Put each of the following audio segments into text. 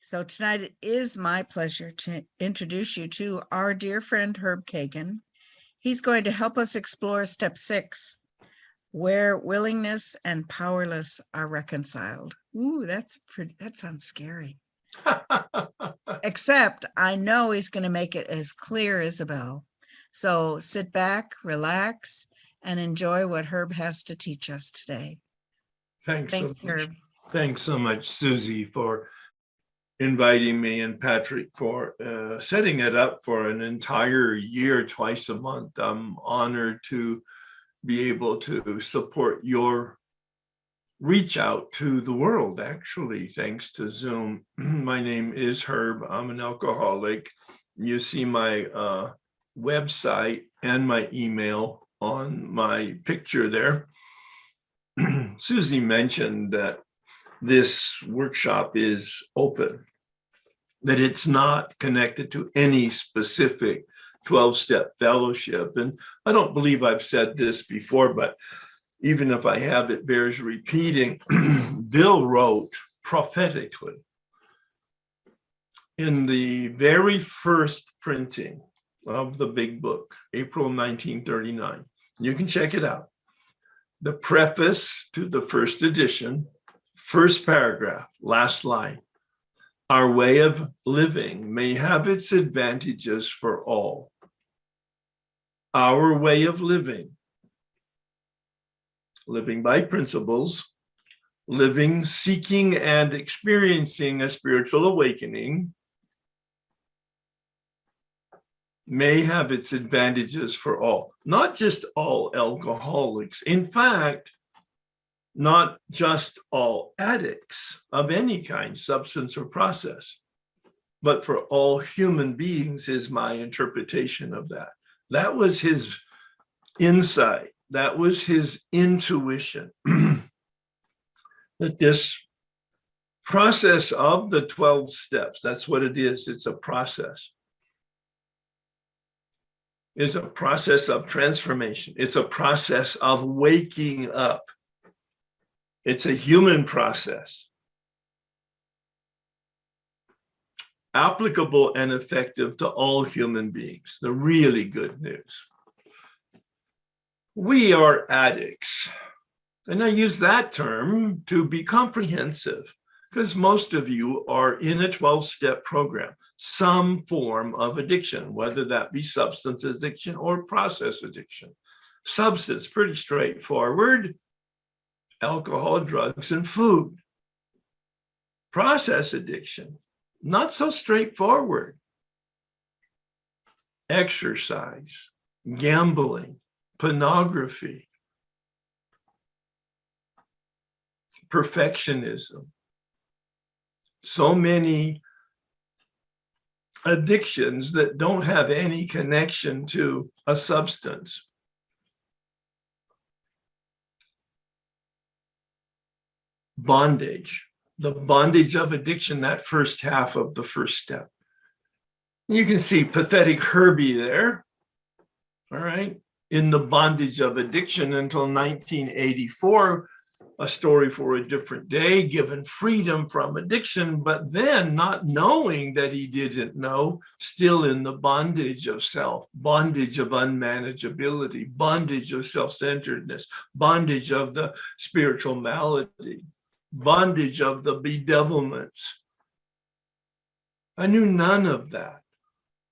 So tonight it is my pleasure to introduce you to our dear friend Herb Kagan. He's going to help us explore step 6, where willingness and powerless are reconciled. Ooh, that sounds scary. Except I know he's going to make it as clear as a bell. So sit back, relax, and enjoy what Herb has to teach us today. Thanks Thanks, so much. Herb. Thanks so much, Susie, for inviting me, and Patrick for setting it up for an entire year, twice a month. I'm honored to be able to support your reach out to the world, actually, thanks to Zoom. My name is Herb. I'm an alcoholic. You see my website and my email on my picture there. Susie mentioned that this workshop is open, that it's not connected to any specific 12-step fellowship. And I don't believe I've said this before, but even if I have, it bears repeating. Bill wrote prophetically in the very first printing of the big book, April 1939. You can check it out. The preface to the first edition, first paragraph, last line. Our way of living may have its advantages for all. Our way of living by principles, living, seeking, and experiencing a spiritual awakening may have its advantages for all, not just all alcoholics. In fact, not just all addicts of any kind, substance or process, but for all human beings is my interpretation of that. That was his insight. That was his intuition. That this process of the 12 steps, that's what it is. It's a process. It's a process of transformation. It's a process of waking up. It's a human process. Applicable and effective to all human beings. The really good news. We are addicts. And I use that term to be comprehensive, because most of you are in a 12-step program, some form of addiction, whether that be substance addiction or process addiction. Substance, pretty straightforward. Alcohol, drugs, and food. Process addiction, not so straightforward. Exercise, gambling, pornography, perfectionism. So many addictions that don't have any connection to a substance. Bondage, the bondage of addiction, that first half of the first step. You can see pathetic Herbie there, all right, in the bondage of addiction until 1984, a story for a different day, given freedom from addiction, but then not knowing that he didn't know, still in the bondage of self, bondage of unmanageability, bondage of self-centeredness, bondage of the spiritual malady, bondage of the bedevilments. I knew none of that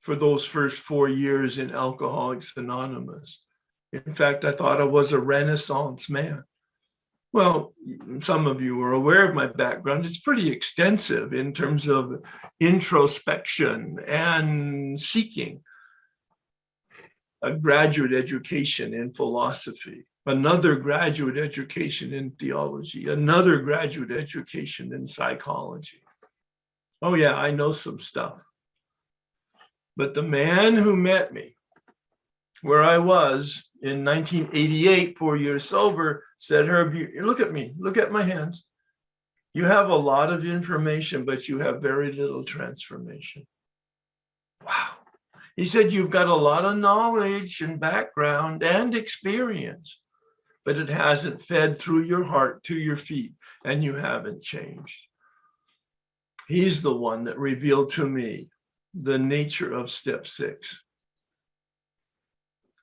for those first 4 years in Alcoholics Anonymous. In fact, I thought I was a Renaissance man. Well, some of you are aware of my background. It's pretty extensive in terms of introspection and seeking. A graduate education in philosophy, another graduate education in theology, another graduate education in psychology. Oh yeah, I know some stuff. But the man who met me where I was in 1988, 4 years sober, said, Herb, look at me, look at my hands. You have a lot of information, but you have very little transformation. Wow. He said, you've got a lot of knowledge and background and experience, but it hasn't fed through your heart to your feet, and you haven't changed. He's the one that revealed to me the nature of step 6,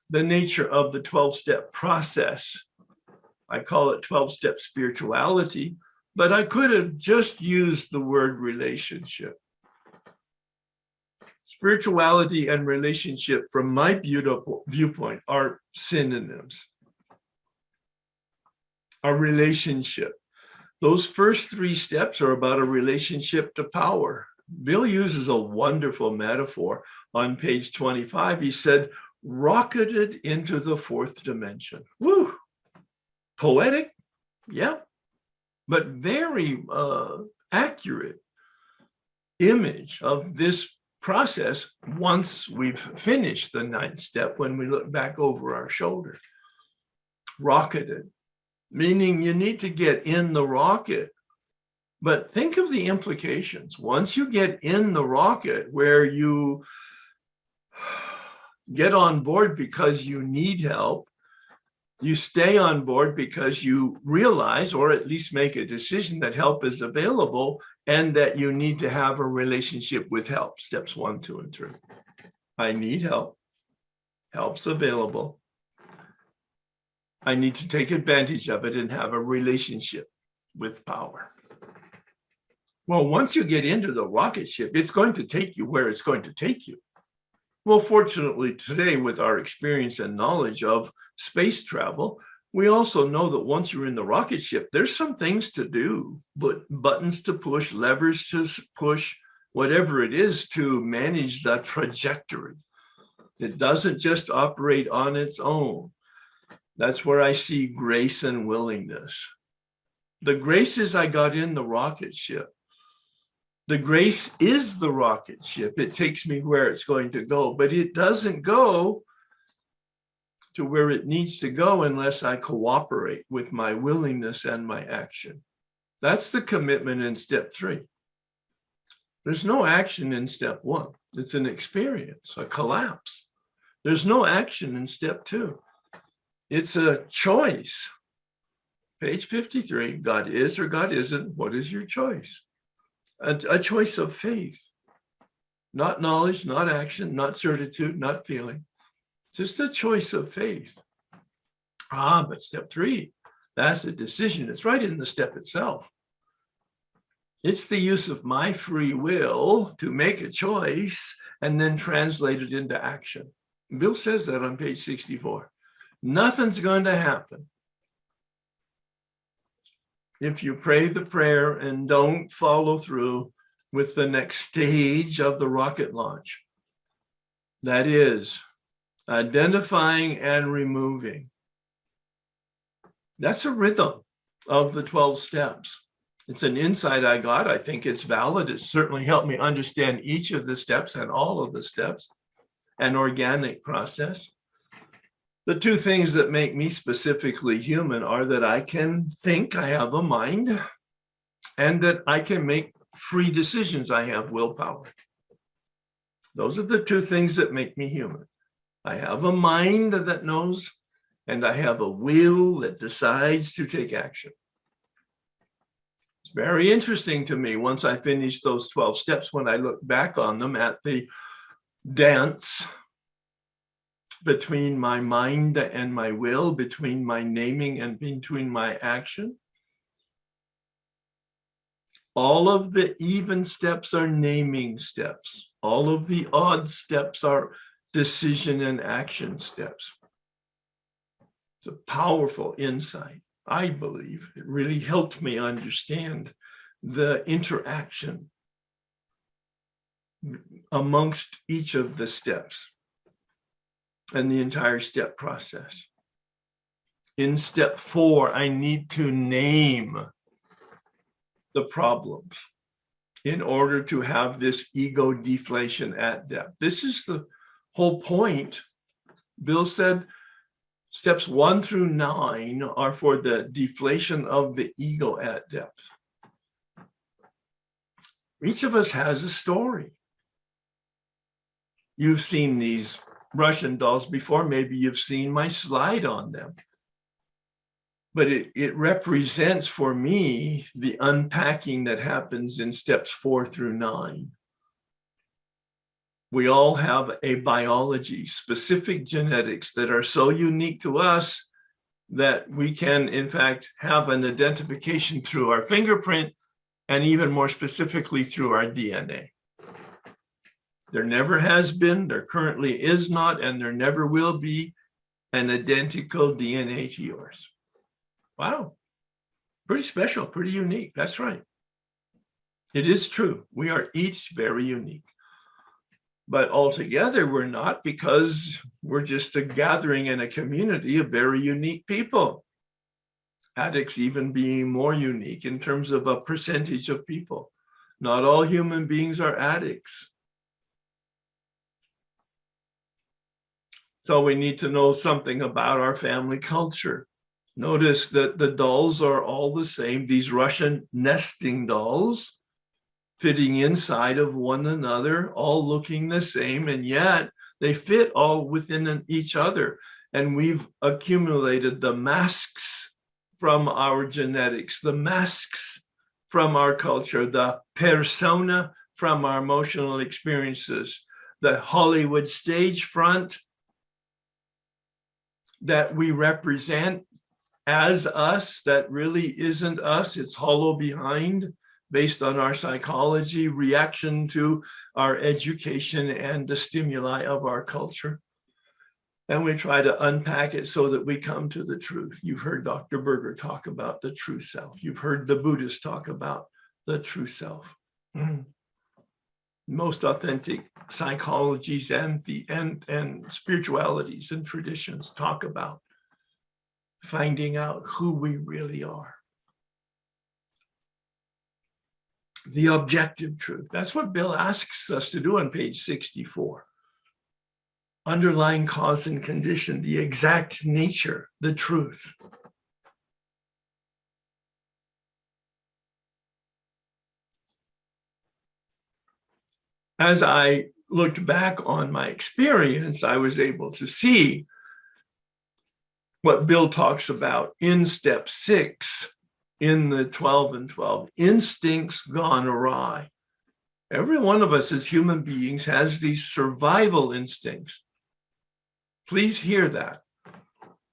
the nature of the 12-step process. I call it 12-step spirituality, but I could have just used the word relationship. Spirituality and relationship, from my beautiful viewpoint, are synonyms. A relationship. Those first 3 steps are about a relationship to power. Bill uses a wonderful metaphor on page 25. He said, rocketed into the 4th dimension. Woo! Poetic, yeah, but very accurate image of this process once we've finished the 9th step, when we look back over our shoulder. Rocketed, meaning you need to get in the rocket. But think of the implications. Once you get in the rocket, where you get on board because you need help, you stay on board because you realize, or at least make a decision, that help is available and that you need to have a relationship with help. Steps 1, 2, and 3. I need help. Help's available. I need to take advantage of it and have a relationship with power. Well, once you get into the rocket ship, it's going to take you where it's going to take you. Well, fortunately, today, with our experience and knowledge of space travel, we also know that once you're in the rocket ship, there's some things to do, but buttons to push, levers to push, whatever it is to manage the trajectory. It doesn't just operate on its own. That's where I see grace and willingness. The grace is I got in the rocket ship. The grace is the rocket ship. It takes me where it's going to go, but it doesn't go to where it needs to go unless I cooperate with my willingness and my action. That's the commitment in step 3. There's no action in step 1. It's an experience, a collapse. There's no action in step 2. It's a choice. Page 53, God is or God isn't. What is your choice? A choice of faith, not knowledge, not action, not certitude, not feeling. Just a choice of faith. But step 3, that's a decision. It's right in the step itself. It's the use of my free will to make a choice and then translate it into action. Bill says that on page 64. Nothing's going to happen if you pray the prayer and don't follow through with the next stage of the rocket launch. That is, identifying and removing. That's a rhythm of the 12 steps. It's an insight I got. I think it's valid. It certainly helped me understand each of the steps and all of the steps, an organic process. The 2 things that make me specifically human are that I can think, I have a mind, and that I can make free decisions, I have willpower. Those are the 2 things that make me human. I have a mind that knows, and I have a will that decides to take action. It's very interesting to me once I finish those 12 steps, when I look back on them, at the dance between my mind and my will, between my naming and between my action. All of the even steps are naming steps. All of the odd steps are decision and action steps. It's a powerful insight, I believe. It really helped me understand the interaction amongst each of the steps and the entire step process. In step 4, I need to name the problems in order to have this ego deflation at depth. This is the whole point. Bill said steps 1 through 9 are for the deflation of the ego at depth. Each of us has a story. You've seen these Russian dolls before. Maybe you've seen my slide on them. but it represents for me the unpacking that happens in steps 4 through 9. We all have a biology, specific genetics that are so unique to us that we can, in fact, have an identification through our fingerprint and even more specifically through our DNA. There never has been, there currently is not, and there never will be an identical DNA to yours. Wow, pretty special, pretty unique. That's right. It is true. We are each very unique. But altogether, we're not, because we're just a gathering and a community of very unique people. Addicts even being more unique in terms of a percentage of people. Not all human beings are addicts. So we need to know something about our family culture. Notice that the dolls are all the same, these Russian nesting dolls, fitting inside of one another, all looking the same, and yet they fit all within each other. And we've accumulated the masks from our genetics, the masks from our culture, the persona from our emotional experiences, the Hollywood stage front that we represent as us, that really isn't us, it's hollow behind, based on our psychology, reaction to our education and the stimuli of our culture. And we try to unpack it so that we come to the truth. You've heard Dr. Berger talk about the true self. You've heard the Buddhists talk about the true self. Most authentic psychologies and spiritualities and traditions talk about finding out who we really are. The objective truth. That's what Bill asks us to do on page 64. Underlying cause and condition, the exact nature, the truth. As I looked back on my experience, I was able to see what Bill talks about in step 6 in the 12 and 12, instincts gone awry. Every one of us as human beings has these survival instincts. Please hear that.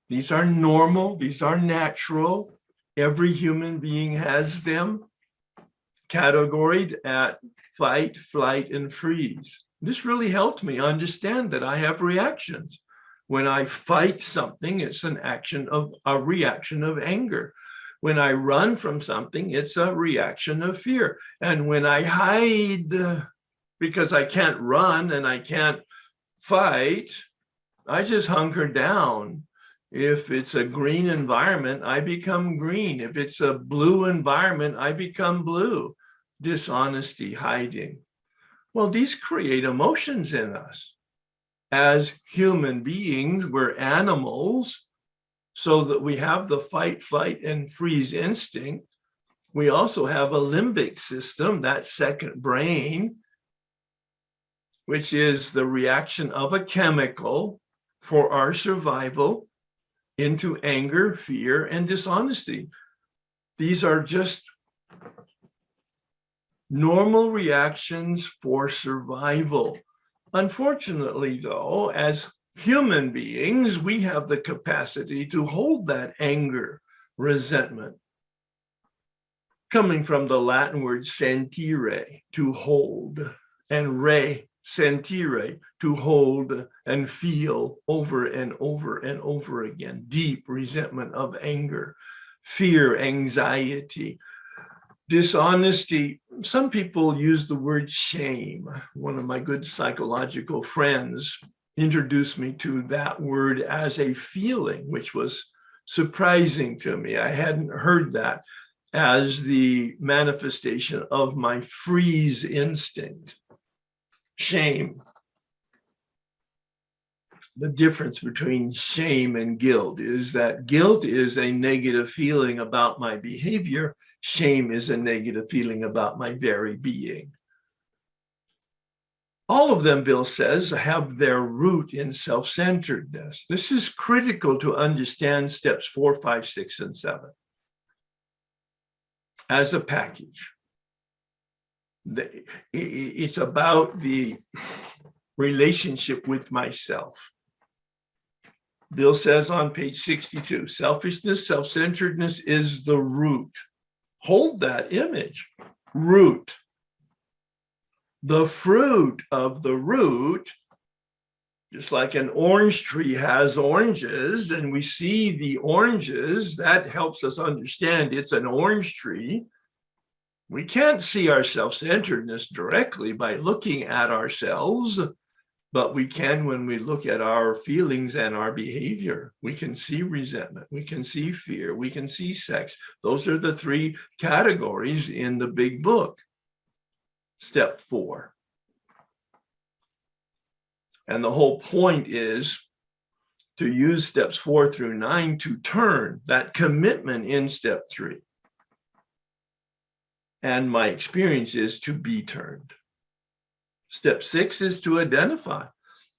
These are normal, these are natural. Every human being has them, categoried at fight, flight, and freeze. This really helped me understand that I have reactions. When I fight something, it's a reaction of anger. When I run from something, it's a reaction of fear. And when I hide, because I can't run and I can't fight, I just hunker down. If it's a green environment, I become green. If it's a blue environment, I become blue. Dishonesty, hiding. Well, these create emotions in us. As human beings, we're animals, so that we have the fight, flight, and freeze instinct. We also have a limbic system, that second brain, which is the reaction of a chemical for our survival into anger, fear, and dishonesty. These are just normal reactions for survival. Unfortunately, though, as human beings, we have the capacity to hold that anger, resentment, coming from the Latin word sentire, to hold, and re, sentire, to hold and feel over and over and over again. Deep resentment of anger, fear, anxiety, dishonesty. Some people use the word shame. One of my good psychological friends introduced me to that word as a feeling, which was surprising to me. I hadn't heard that as the manifestation of my freeze instinct. Shame. The difference between shame and guilt is that guilt is a negative feeling about my behavior. Shame is a negative feeling about my very being. All of them, Bill says, have their root in self-centeredness. This is critical to understand steps 4, 5, 6, and 7 as a package. It's about the relationship with myself. Bill says on page 62, selfishness, self-centeredness is the root. Hold that image, root. The fruit of the root, just like an orange tree has oranges, and we see the oranges, that helps us understand it's an orange tree. We can't see our self-centeredness directly by looking at ourselves, but we can when we look at our feelings and our behavior. We can see resentment, we can see fear, we can see sex. Those are the 3 categories in the big book. Step 4. And the whole point is to use steps 4 through 9 to turn that commitment in step 3. And my experience is to be turned. Step 6 is to identify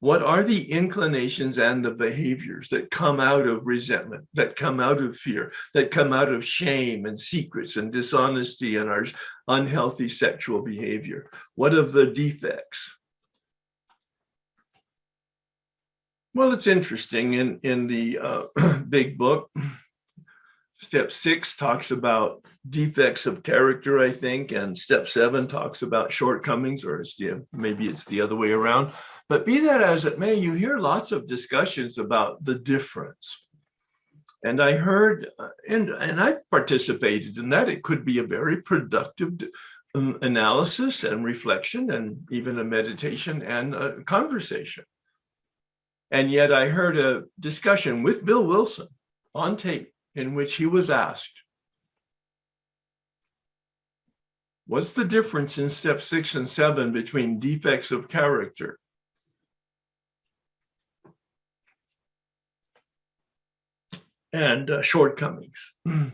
what are the inclinations and the behaviors that come out of resentment, that come out of fear, that come out of shame and secrets and dishonesty and our unhealthy sexual behavior. What of the defects? Well, it's interesting. In the big book, step 6 talks about defects of character, I think, and step 7 talks about shortcomings, or maybe it's the other way around. But be that as it may, you hear lots of discussions about the difference. And I heard, and I've participated in that, it could be a very productive analysis and reflection and even a meditation and a conversation. And yet I heard a discussion with Bill Wilson on tape in which he was asked, what's the difference in step 6 and 7 between defects of character and shortcomings? And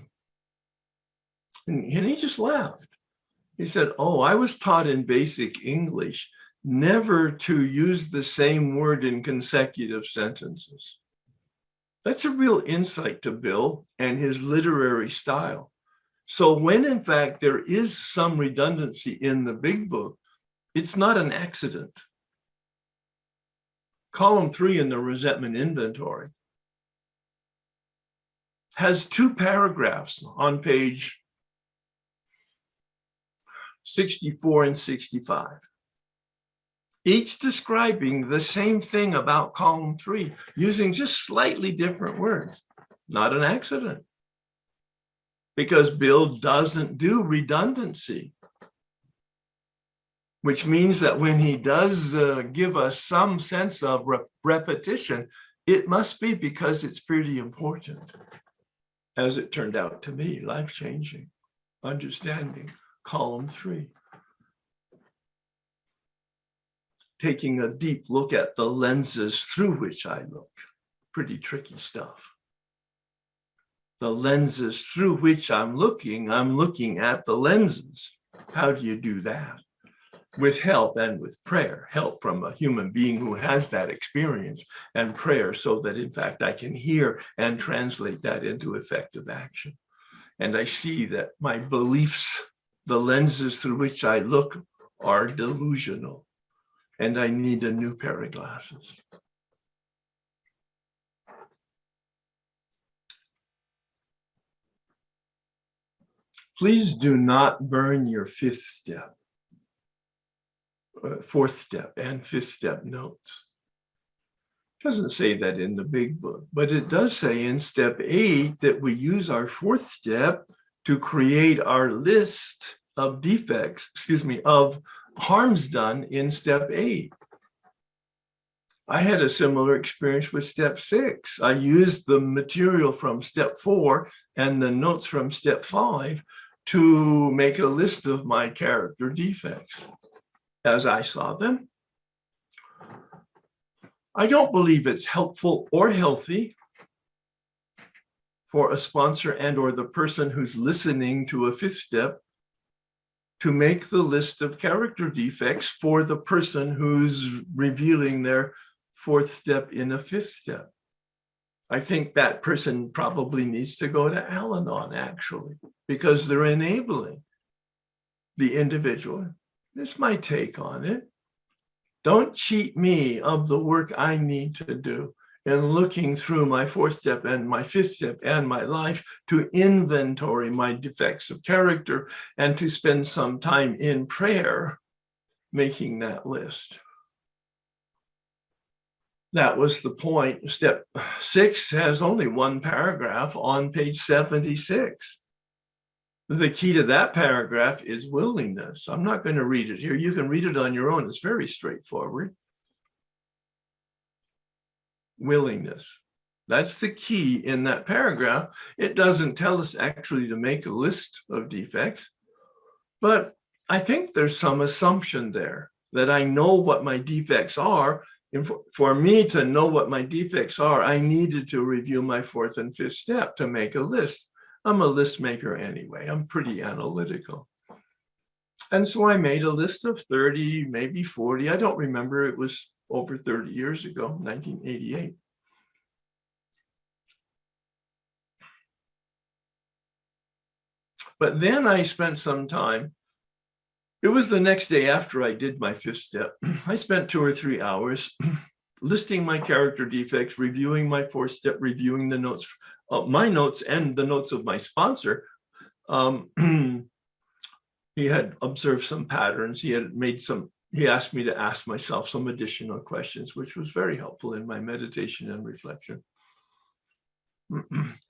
he just laughed. He said, oh, I was taught in basic English never to use the same word in consecutive sentences. That's a real insight to Bill and his literary style. So when in fact there is some redundancy in the big book, it's not an accident. Column 3 in the resentment inventory has 2 paragraphs on page 64 and 65, each describing the same thing about column 3, using just slightly different words. Not an accident, because Bill doesn't do redundancy, which means that when he does give us some sense of repetition, it must be because it's pretty important. As it turned out to me, life-changing, understanding column 3. Taking a deep look at the lenses through which I look. Pretty tricky stuff. The lenses through which I'm looking at the lenses. How do you do that? With help and with prayer. Help from a human being who has that experience, and prayer so that in fact I can hear and translate that into effective action. And I see that my beliefs, the lenses through which I look, are delusional. And I need a new pair of glasses. Please do not burn your 4th step and 5th step notes. It doesn't say that in the big book, but it does say in step 8 that we use our 4th step to create our list of defects, of harms done in step 8. I had a similar experience with step 6. I used the material from step 4 and the notes from step 5 to make a list of my character defects as I saw them. I don't believe it's helpful or healthy for a sponsor and or the person who's listening to a 5th step to make the list of character defects for the person who's revealing their fourth step in a fifth step. I think that person probably needs to go to Al-Anon, actually, because they're enabling the individual. This is my take on it. Don't cheat me of the work I need to do in looking through my fourth step and my fifth step and my life to inventory my defects of character and to spend some time in prayer making that list. That was the point. Step 6 has only one paragraph on page 76. The key to that paragraph is willingness. I'm not going to read it here. You can read it on your own. It's very straightforward. Willingness. That's the key in that paragraph. It doesn't tell us actually to make a list of defects, but I think there's some assumption there that I know what my defects are. And for me to know what my defects are, I needed to review my fourth and fifth step to make a list. I'm a list maker anyway. I'm pretty analytical. And so I made a list of 30, maybe 40. I don't remember. It was over 30 years ago, 1988. But then I spent some time. It was the next day after I did my fifth step. I spent 2 or 3 hours listing my character defects, reviewing my fourth step, reviewing the notes, my notes and the notes of my sponsor. He had observed some patterns. He asked me to ask myself some additional questions, which was very helpful in my meditation and reflection.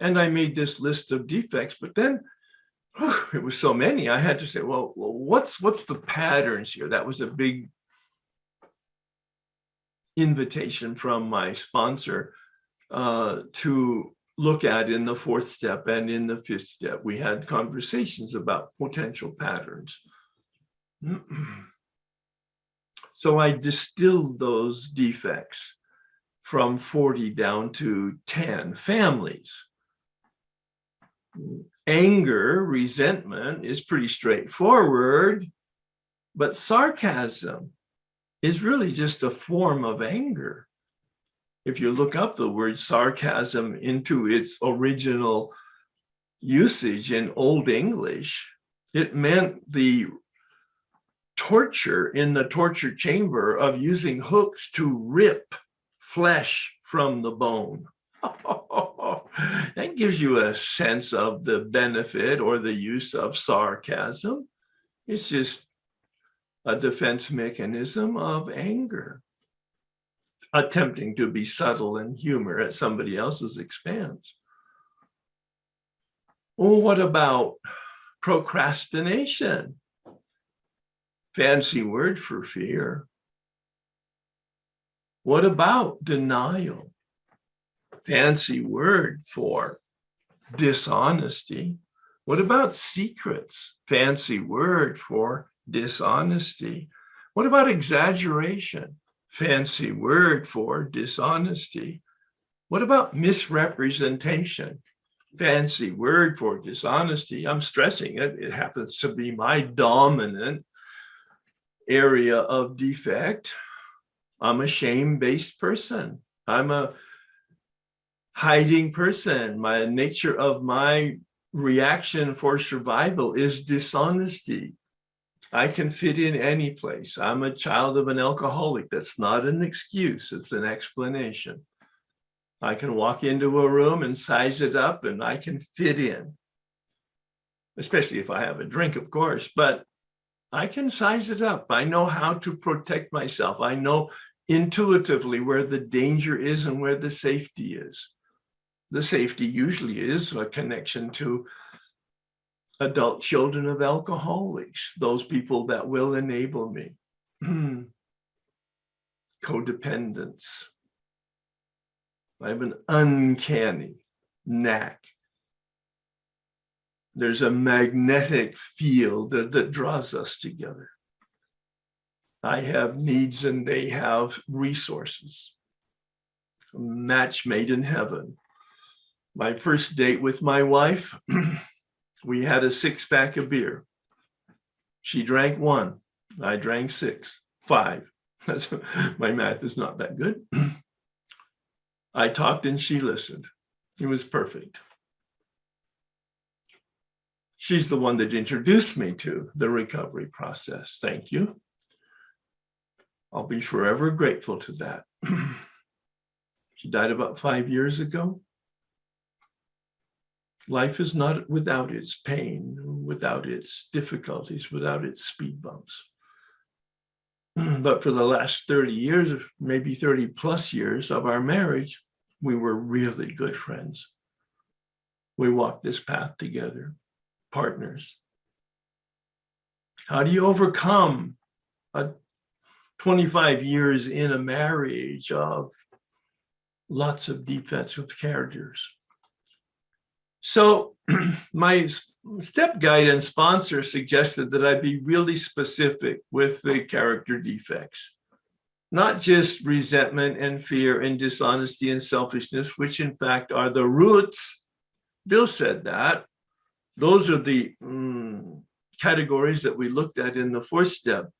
And I made this list of defects, but then it was so many, I had to say, well, what's the patterns here? That was a big invitation from my sponsor to look at in the fourth step and in the fifth step. We had conversations about potential patterns. So I distilled those defects from 40 down to 10 families. Anger, resentment is pretty straightforward, but sarcasm is really just a form of anger. If you look up the word sarcasm into its original usage in Old English, it meant the torture in the torture chamber of using hooks to rip flesh from the bone. That gives you a sense of the benefit or the use of sarcasm. It's just a defense mechanism of anger, attempting to be subtle and humor at somebody else's expense. Well, what about procrastination? Fancy word for fear. What about denial? Fancy word for dishonesty. What about secrets? Fancy word for dishonesty. What about exaggeration? Fancy word for dishonesty. What about misrepresentation? Fancy word for dishonesty. I'm stressing it. It happens to be my dominant area of defect. I'm a shame-based person. I'm a hiding person. My nature of my reaction for survival is dishonesty. I can fit in any place. I'm a child of an alcoholic. That's not an excuse. It's an explanation. I can walk into a room and size it up and I can fit in, especially if I have a drink, of course, but I can size it up. I know how to protect myself. I know intuitively where the danger is and where the safety is. The safety usually is a connection to adult children of alcoholics, those people that will enable me. Codependence. I have an uncanny knack. There's a magnetic field that draws us together. I have needs and they have resources. A match made in heaven. My first date with my wife, we had a 6-pack of beer. She drank 1. I drank 6, 5. That's, my math is not that good. I talked and she listened. It was perfect. She's the one that introduced me to the recovery process. Thank you. I'll be forever grateful to that. She died about 5 years ago. Life is not without its pain, without its difficulties, without its speed bumps. But for the last 30 years, maybe 30 plus years of our marriage, we were really good friends. We walked this path together, partners. How do you overcome 25 years in a marriage of lots of defensive characters? So my step guide and sponsor suggested that I be really specific with the character defects, not just resentment and fear and dishonesty and selfishness, which in fact are the roots. Bill said that. Those are the categories that we looked at in the 4th step,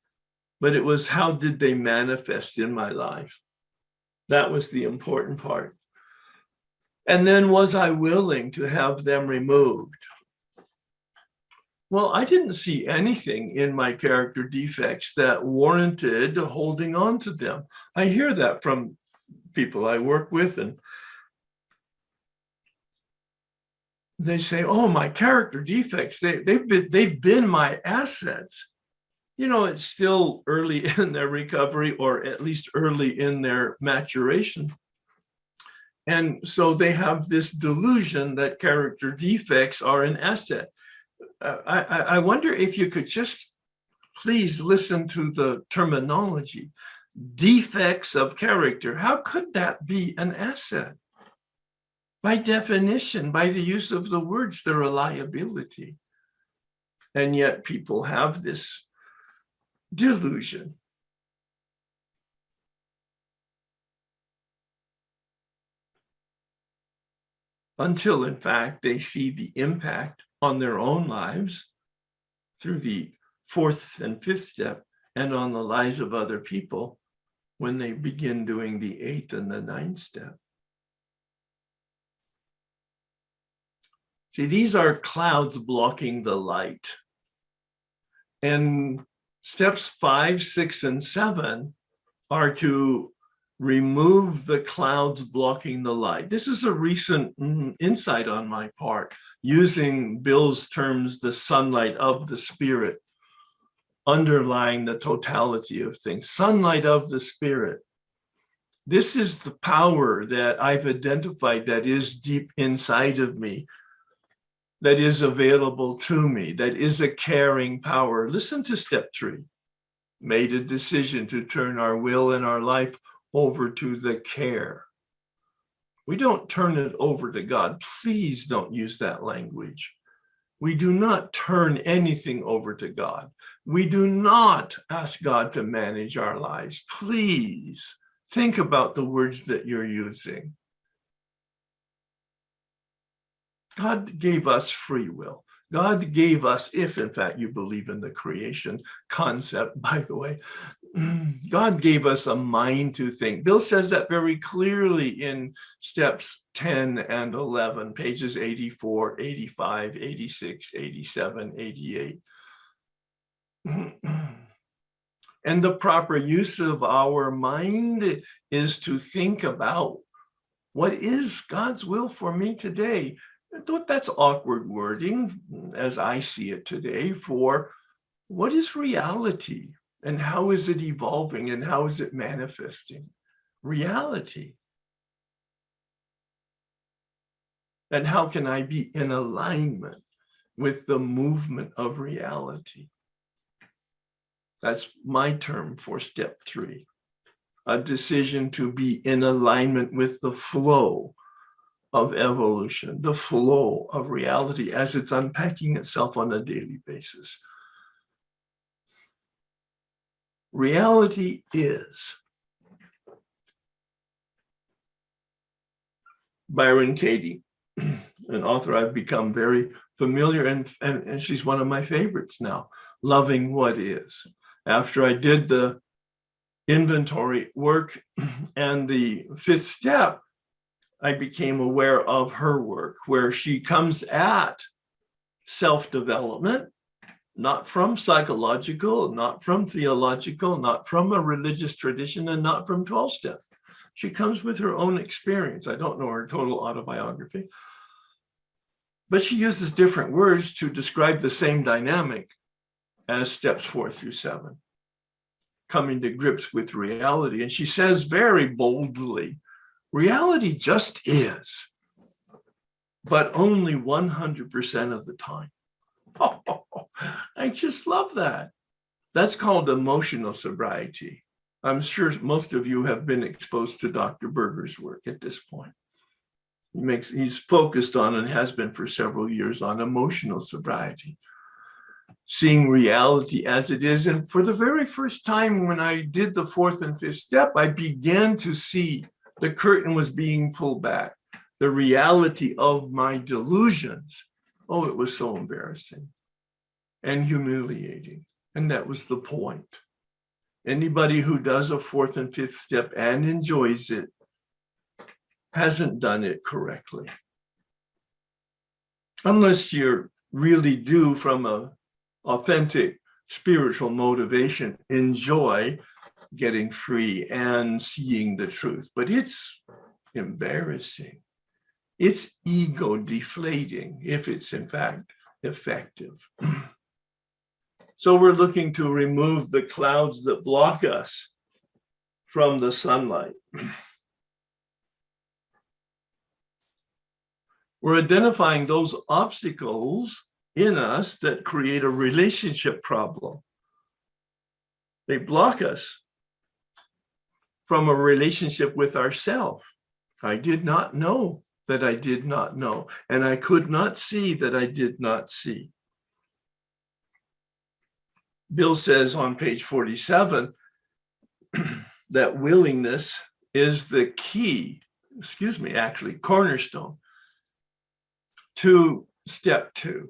but it was how did they manifest in my life? That was the important part. And then was I willing to have them removed? Well, I didn't see anything in my character defects that warranted holding on to them. I hear that from people I work with, and they say, oh, my character defects, they've been my assets. You know, it's still early in their recovery, or at least early in their maturation. And so they have this delusion that character defects are an asset. I wonder if you could just please listen to the terminology. Defects of character. How could that be an asset? By definition, by the use of the words, they're a liability. And yet people have this delusion. Until, in fact, they see the impact on their own lives through the 4th and 5th step and on the lives of other people when they begin doing the 8th and the 9th step. See, these are clouds blocking the light. And steps 5, 6, and 7 are to remove the clouds blocking the light. This is a recent insight on my part, using Bill's terms, the sunlight of the spirit, underlying the totality of things. Sunlight of the spirit. This is the power that I've identified that is deep inside of me, that is available to me, that is a caring power. Listen to step 3. Made a decision to turn our will and our life over to the care. We don't turn it over to God. Please don't use that language. We do not turn anything over to God. We do not ask God to manage our lives. Please think about the words that you're using. God gave us free will. God gave us, if in fact you believe in the creation concept, by the way, God gave us a mind to think. Bill says that very clearly in steps 10 and 11, pages 84, 85, 86, 87, 88. And the proper use of our mind is to think about what is God's will for me today. That's awkward wording, as I see it today, for what is reality and how is it evolving and how is it manifesting? Reality. And how can I be in alignment with the movement of reality? That's my term for step 3, a decision to be in alignment with the flow of evolution, the flow of reality as it's unpacking itself on a daily basis. Reality is. Byron Katie, an author I've become very familiar, and she's one of my favorites now. loving what is. After I did the inventory work and the fifth step, I became aware of her work, where she comes at self-development, not from psychological, not from theological, not from a religious tradition, and not from 12-step. She comes with her own experience. I don't know her total autobiography, but she uses different words to describe the same dynamic as steps 4 through 7, coming to grips with reality. And she says very boldly, reality just is, but only 100% of the time. Oh, I just love that. That's called emotional sobriety. I'm sure most of you have been exposed to Dr. Berger's work at this point. He's focused on, and has been for several years, on emotional sobriety, seeing reality as it is. And for the very first time, when I did the fourth and fifth step, I began to see the curtain was being pulled back, the reality of my delusions. Oh, it was so embarrassing and humiliating. And that was the point. Anybody who does a fourth and fifth step and enjoys it hasn't done it correctly. Unless you really do, from an authentic spiritual motivation, enjoy getting free and seeing the truth. But it's embarrassing. It's ego deflating if it's in fact effective. So we're looking to remove the clouds that block us from the sunlight. We're identifying those obstacles in us that create a relationship problem. They block us from a relationship with ourselves. I did not know that I did not know, and I could not see that I did not see. Bill says on page 47 that willingness is the key, cornerstone to step 2,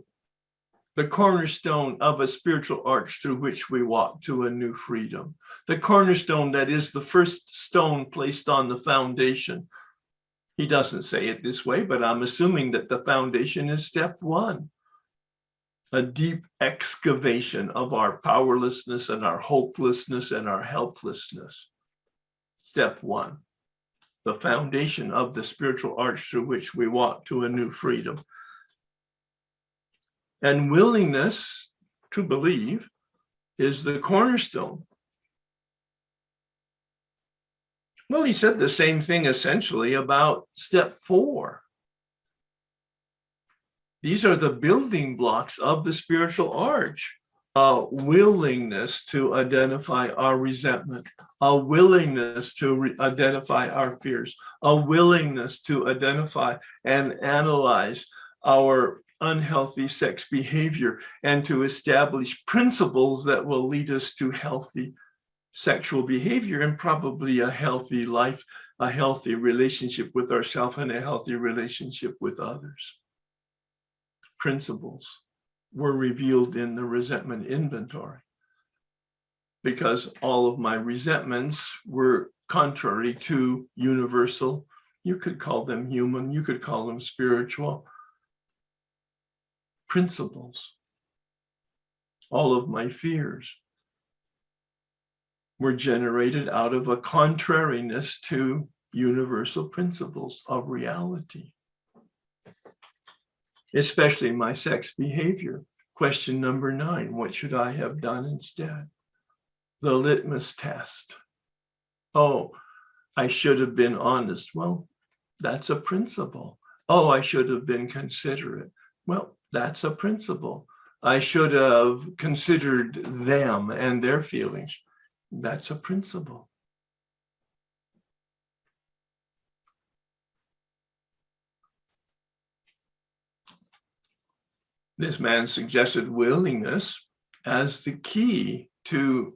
the cornerstone of a spiritual arch through which we walk to a new freedom, the cornerstone that is the first stone placed on the foundation. He doesn't say it this way, but I'm assuming that the foundation is step 1. A deep excavation of our powerlessness and our hopelessness and our helplessness. Step 1, the foundation of the spiritual arch through which we walk to a new freedom. And willingness to believe is the cornerstone. Well, he said the same thing essentially about step 4. These are the building blocks of the spiritual arch. A willingness to identify our resentment, a willingness to identify our fears, a willingness to identify and analyze our unhealthy sex behavior, and to establish principles that will lead us to healthy sexual behavior and probably a healthy life, a healthy relationship with ourselves, and a healthy relationship with others. Principles were revealed in the resentment inventory because all of my resentments were contrary to universal. You could call them human, you could call them spiritual principles. All of my fears were generated out of a contrariness to universal principles of reality, especially my sex behavior. Question number 9, what should I have done instead? The litmus test. Oh, I should have been honest. Well, that's a principle. Oh, I should have been considerate. Well, that's a principle. I should have considered them and their feelings. That's a principle. This man suggested willingness as the key to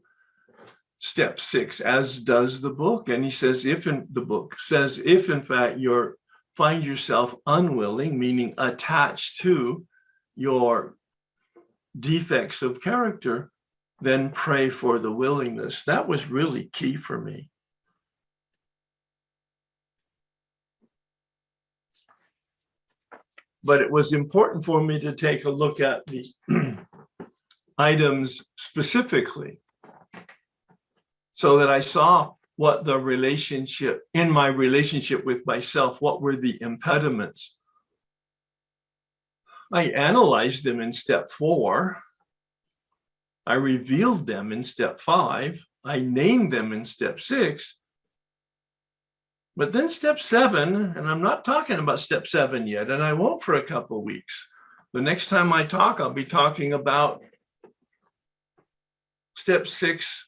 step 6, as does the book. And he says, if in fact you find yourself unwilling, meaning attached to your defects of character, then pray for the willingness. That was really key for me. But it was important for me to take a look at the items specifically so that I saw what the relationship, in my relationship with myself, what were the impediments. I analyzed them in step 4. I revealed them in step 5. I named them in step 6. But then step 7, and I'm not talking about step 7 yet, and I won't for a couple of weeks. The next time I talk, I'll be talking about step 6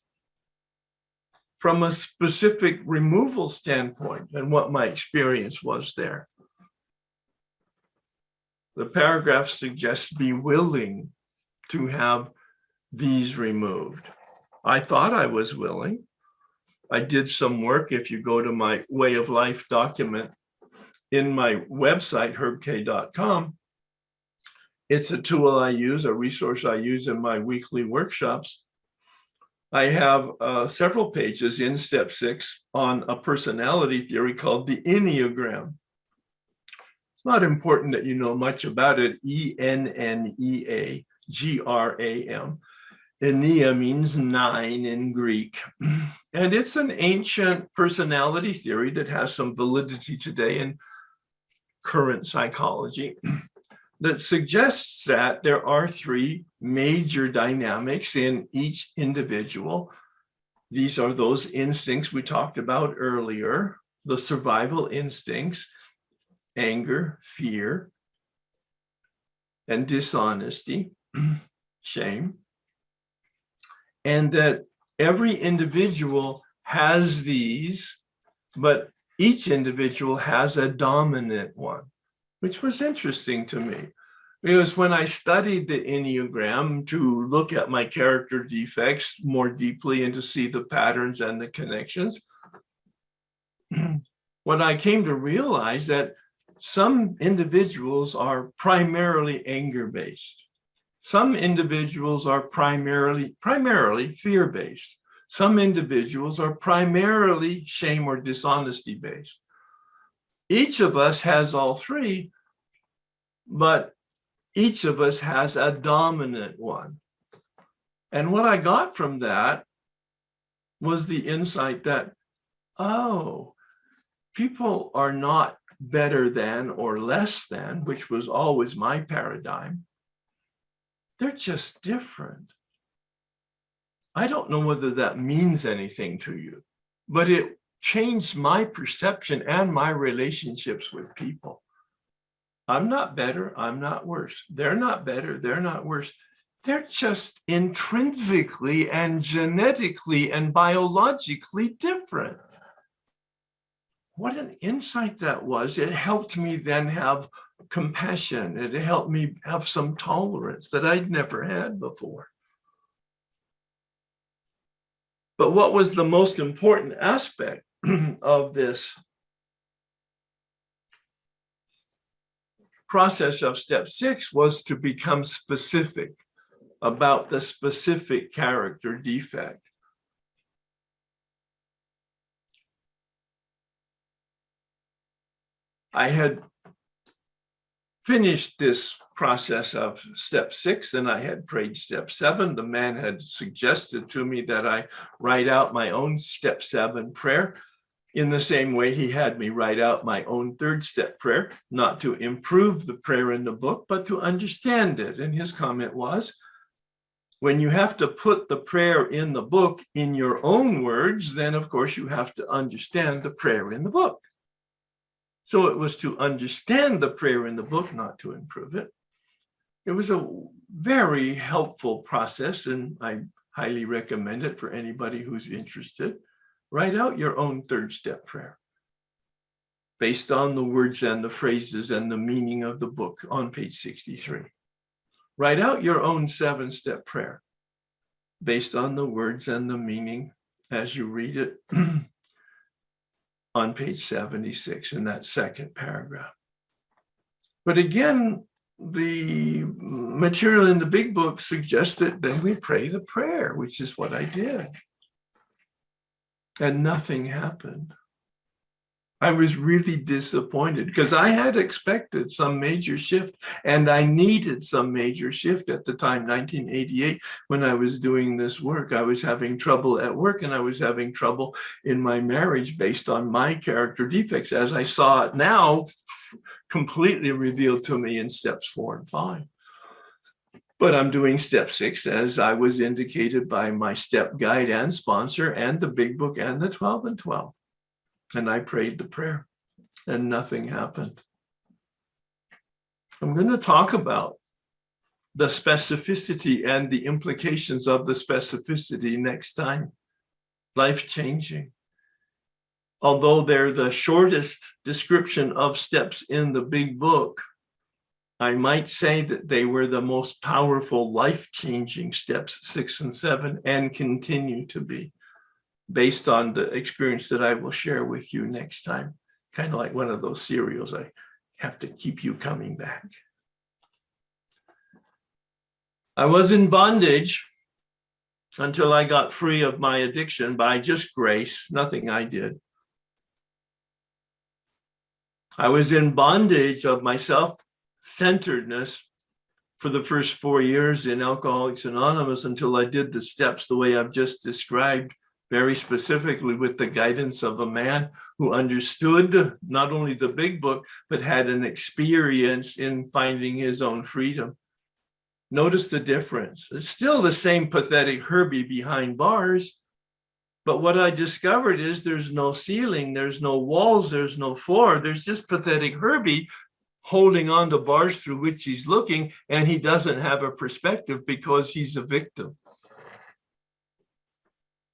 from a specific removal standpoint and what my experience was there. The paragraph suggests be willing to have these removed. I thought I was willing. I did some work. If you go to my Way of Life document in my website, herbk.com, it's a tool I use, a resource I use in my weekly workshops. I have several pages in step 6 on a personality theory called the Enneagram. It's not important that you know much about it. Enneagram. Ennea means 9 in Greek. And it's an ancient personality theory that has some validity today in current psychology that suggests that there are 3 major dynamics in each individual. These are those instincts we talked about earlier, the survival instincts, anger, fear, and dishonesty, shame. And that every individual has these, but each individual has a dominant one, which was interesting to me. Because when I studied the Enneagram to look at my character defects more deeply and to see the patterns and the connections, what I came to realize that some individuals are primarily anger-based. Some individuals are primarily fear-based. Some individuals are primarily shame or dishonesty-based. Each of us has all 3, but each of us has a dominant one. And what I got from that was the insight that, oh, people are not better than or less than, which was always my paradigm. They're just different. I don't know whether that means anything to you, but it changed my perception and my relationships with people. I'm not better, I'm not worse. They're not better, they're not worse. They're just intrinsically and genetically and biologically different. What an insight that was. It helped me then have compassion. It helped me have some tolerance that I'd never had before. But what was the most important aspect of this process of step 6 was to become specific about the specific character defect. I had finished this process of step 6 and I had prayed step 7. The man had suggested to me that I write out my own step 7 prayer in the same way he had me write out my own 3rd step prayer, not to improve the prayer in the book, but to understand it. And his comment was, when you have to put the prayer in the book in your own words, then of course you have to understand the prayer in the book. So it was to understand the prayer in the book, not to improve it. It was a very helpful process, and I highly recommend it for anybody who's interested. Write out your own 3rd step prayer based on the words and the phrases and the meaning of the book on page 63. Write out your own 7-step prayer based on the words and the meaning as you read it on page 76 in that 2nd paragraph. But again, the material in the big book suggests that then we pray the prayer, which is what I did. And nothing happened. I was really disappointed because I had expected some major shift, and I needed some major shift at the time, 1988, when I was doing this work. I was having trouble at work, and I was having trouble in my marriage based on my character defects, as I saw it now completely revealed to me in steps 4 and 5. But I'm doing step 6 as I was indicated by my step guide and sponsor and the big book and the 12 and 12. And I prayed the prayer and nothing happened. I'm going to talk about the specificity and the implications of the specificity next time. Life-changing. Although they're the shortest description of steps in the big book, I might say that they were the most powerful life-changing steps 6 and 7 and continue to be, based on the experience that I will share with you next time. Kind of like one of those serials, I have to keep you coming back. I was in bondage until I got free of my addiction by just grace, nothing I did. I was in bondage of my self-centeredness for the first 4 years in Alcoholics Anonymous until I did the steps the way I've just described, very specifically with the guidance of a man who understood not only the big book, but had an experience in finding his own freedom. Notice the difference. It's still the same pathetic Herbie behind bars, but what I discovered is there's no ceiling, there's no walls, there's no floor. There's just pathetic Herbie holding on to bars through which he's looking, and he doesn't have a perspective because he's a victim.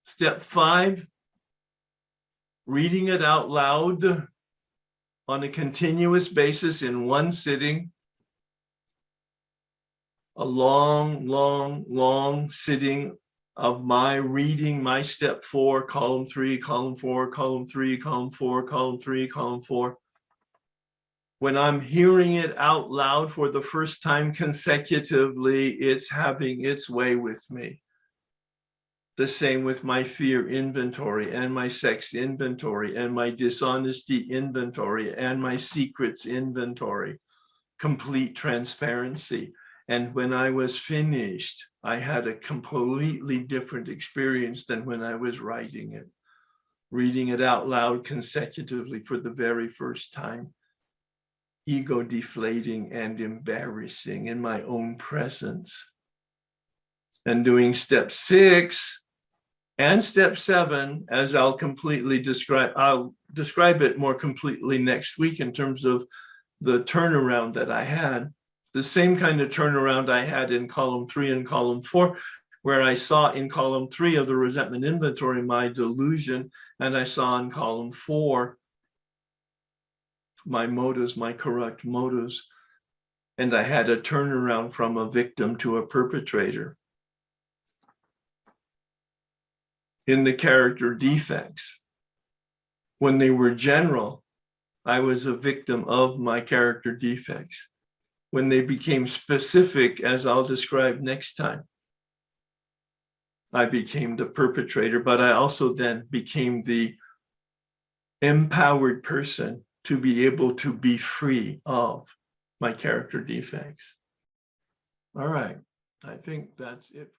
Step 5, reading it out loud on a continuous basis in one sitting. A long sitting of my reading my step 4, column 3, column 4, column 3, column 4, column 3, column 4. When I'm hearing it out loud for the first time consecutively, it's having its way with me. The same with my fear inventory and my sex inventory and my dishonesty inventory and my secrets inventory. Complete transparency. And when I was finished, I had a completely different experience than when I was writing it. Reading it out loud consecutively for the very first time. Ego deflating and embarrassing in my own presence. And doing step 6 and step 7, as I'll describe it more completely next week in terms of the turnaround that I had. The same kind of turnaround I had in column 3 and column 4, where I saw in column 3 of the resentment inventory my delusion, and I saw in column 4 my motives, my corrupt motives. And I had a turnaround from a victim to a perpetrator. In the character defects, when they were general, I was a victim of my character defects. When they became specific, as I'll describe next time, I became the perpetrator, but I also then became the empowered person to be able to be free of my character defects. All right, I think that's it.